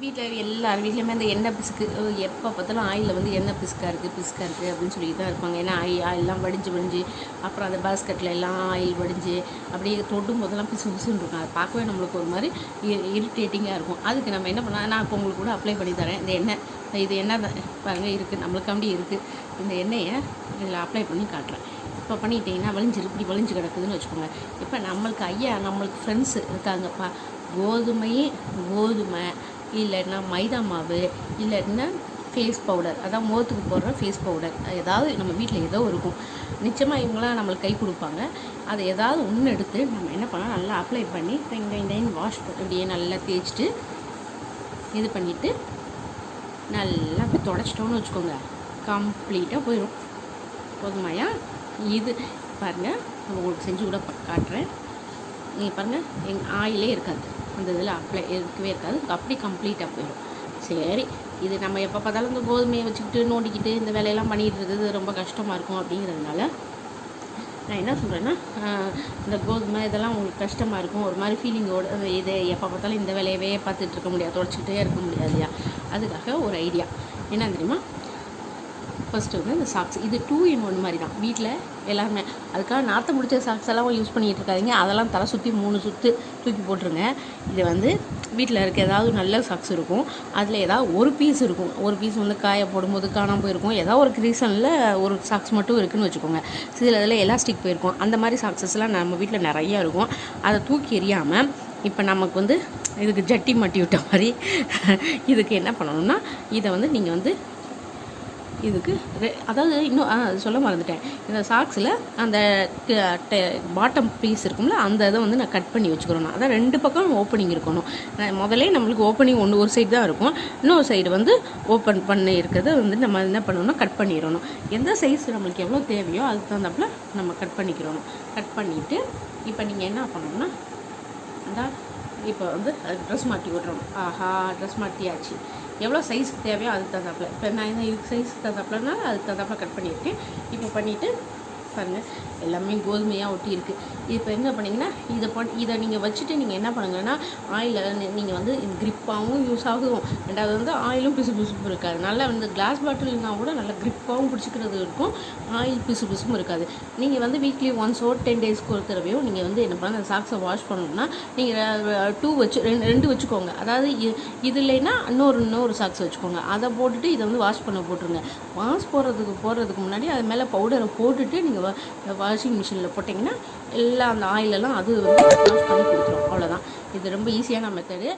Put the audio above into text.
வீட்டில் எல்லார் வீட்லேயுமே அந்த எண்ணெய் பிசுக்கு எப்போ பார்த்தாலும் ஆயிலில் வந்து எண்ணெய் பிசுக்காக இருக்குது அப்படின்னு சொல்லிட்டு தான் இருப்பாங்க. ஏன்னா ஆயிலெலாம் வடிஞ்சு அப்புறம் அந்த பாஸ்கெட்டில் எல்லாம் ஆயில் வடிஞ்சு அப்படியே தொடும் போதெல்லாம் பிசுன்னு இருக்கும். அதை பார்க்கவே நம்மளுக்கு ஒரு மாதிரி இரிட்டேட்டிங்காக இருக்கும். அதுக்கு நம்ம என்ன பண்ணலாம், நான் இப்போ உங்களுக்கு கூட அப்ளை பண்ணி தரேன். இந்த எண்ணெய் இது எண்ணெய் தான் பாருங்கள் இருக்குது, நம்மளுக்காண்டி இருக்குது. இந்த எண்ணெயை இதில் அப்ளை பண்ணி காட்டுறேன். இப்போ பண்ணிட்டீங்கன்னா இப்படி வலிஞ்சு கிடக்குதுன்னு வச்சுக்கோங்க. இப்போ நம்மளுக்கு ஃப்ரெண்ட்ஸு இருக்காங்கப்பா, கோதுமை இல்லைன்னா மைதா மாவு இல்லைன்னா ஃபேஸ் பவுடர், அதான் முகத்துக்கு போடுற ஃபேஸ் பவுடர், ஏதாவது நம்ம வீட்டில் ஏதோ இருக்கும். நிச்சயமாக இவங்களாம் நம்மளுக்கு கை கொடுப்பாங்க. அதை ஏதாவது ஒன்று எடுத்து நம்ம என்ன பண்ணலாம், நல்லா அப்ளை பண்ணி டைம் வாஷ் பண்ணி இப்படியே நல்லா தேய்ச்சிட்டு இது பண்ணிவிட்டு நல்லா அப்படி தொடச்சிட்டோன்னு வச்சுக்கோங்க, கம்ப்ளீட்டாக போயிடும். போதுமாயா? இது பாருங்கள், நம்ம உங்களுக்கு செஞ்சு கூட காட்டுறேன். நீங்கள் பாருங்கள், எங்கள் ஆயிலே இருக்காது, அந்த இதில் அப்ளை இருக்கவே இருக்காது, அப்படி கம்ப்ளீட்டாக போயிடும். சரி, இது நம்ம எப்போ பார்த்தாலும் இந்த கோதுமையை வச்சுக்கிட்டு நோண்டிக்கிட்டு இந்த வேலையெல்லாம் பண்ணிகிட்டு இருக்கிறது ரொம்ப கஷ்டமாக இருக்கும். அப்படிங்கிறதுனால நான் என்ன சொல்கிறேன்னா, இந்த கோதுமை இதெல்லாம் உங்களுக்கு கஷ்டமாக இருக்கும், ஒரு மாதிரி ஃபீலிங்கோடு இது எப்போ பார்த்தாலும் இந்த வேலையவே பார்த்துட்டு இருக்க முடியாது, தொடச்சிக்கிட்டே இருக்க முடியாது இல்லையா? அதுக்காக ஒரு ஐடியா என்ன தெரியுமா, ஃபஸ்ட்டு வந்து இந்த சாக்ஸ், இது 2 in 1 மாதிரி தான். வீட்டில் எல்லாருமே அதுக்காக நாற்று முடிச்ச சாக்ஸ் எல்லாம் யூஸ் பண்ணிகிட்டு இருக்காதிங்க. அதெல்லாம் தலை சுற்றி 3 சுற்று தூக்கி போட்டுருங்க. இது வந்து வீட்டில் இருக்க ஏதாவது நல்ல சாக்ஸ் இருக்கும், அதில் ஏதாவது ஒரு பீஸ் இருக்கும், ஒரு பீஸ் வந்து காய போடும்போது காணாமல் போயிருக்கும், ஏதாவது ஒரு ரீசனில் ஒரு சாக்ஸ் மட்டும் இருக்குதுன்னு வச்சுக்கோங்க. சில இதில் எலாஸ்டிக் போயிருக்கும். அந்த மாதிரி சாக்ஸஸ்லாம் நம்ம வீட்டில் நிறையா இருக்கும். அதை தூக்கி எறியாமல் இப்போ நமக்கு வந்து இதுக்கு ஜட்டி மாட்டி விட்ட மாதிரி இதுக்கு என்ன பண்ணணும்னா, இதை வந்து நீங்கள் வந்து இதுக்கு அதாவது இன்னும் சொல்ல மறந்துட்டேன், இந்த சாக்ஸில் அந்த பாட்டம் பீஸ் இருக்கும்ல, அந்த இதை வந்து நான் கட் பண்ணி வச்சுக்கிறோம். அதான் 2 பக்கம் ஓப்பனிங் இருக்கணும். முதல்ல நம்மளுக்கு ஓப்பனிங் ஒரு சைடு தான் இருக்கும், இன்னொரு சைடு வந்து ஓப்பன் பண்ணி இருக்கிறத வந்து நம்ம என்ன பண்ணணும்னா கட் பண்ணிடணும். எந்த சைஸ் நம்மளுக்கு எவ்வளோ தேவையோ அதுக்கு தகுந்தாப்புல நம்ம கட் பண்ணிக்கிறணும். கட் பண்ணிவிட்டு இப்போ நீங்கள் என்ன பண்ணணும்னா, அதான் இப்போ வந்து ட்ரெஸ் மாட்டி விட்றணும். ட்ரெஸ் மாட்டியாச்சு. எவ்வளோ சைஸுக்கு தேவையோ அதுக்கு தகுந்தாப்புல, இப்போ நான் என்ன இதுக்கு சைஸுக்கு தகுந்தாப்புலனா அதுக்கு தகுந்தாப்புல கட் பண்ணியிருக்கேன். இப்போ பண்ணிவிட்டு பாருங்கள், எல்லாமே கோதுமையாக ஒட்டி இருக்குது. இப்போ என்ன பண்ணிங்கன்னா, இதை நீங்கள் வச்சுட்டு நீங்கள் என்ன பண்ணுங்கன்னா, ஆயிலில் நீங்கள் வந்து கிரிப்பாகவும் யூஸ் ஆகும், ரெண்டாவது வந்து ஆயிலும் பிசுப்பு இருக்காது. நல்லா வந்து கிளாஸ் பாட்டில்னால் கூட நல்லா கிரிப்பாகவும் பிடிச்சிக்கிறது இருக்கும், ஆயில் பிசுப்பும் இருக்காது. நீங்கள் வந்து வீக்லி ஒன்ஸோ 10 டேஸ்க்கு ஒரு தடவையும் நீங்கள் வந்து என்ன பண்ண, அந்த சாக்ஸை வாஷ் பண்ணணும்னா நீங்கள் 2 வச்சுக்கோங்க. அதாவது இது இல்லைன்னா இன்னொரு சாக்ஸ் வச்சுக்கோங்க. அதை போட்டுட்டு இதை வந்து வாஷ் பண்ண போட்டுருங்க. வாஷ் போடுறதுக்கு முன்னாடி அது மேலே பவுடரை போட்டுட்டு நீங்கள் வாஷிங் மிஷினில் போட்டிங்கன்னா எல்லாம் அந்த ஆயிலெல்லாம் அது வந்து வாஷ் பண்ணி கொடுத்துரும். அவ்வளோதான். இது ரொம்ப ஈஸியான மெத்தடு.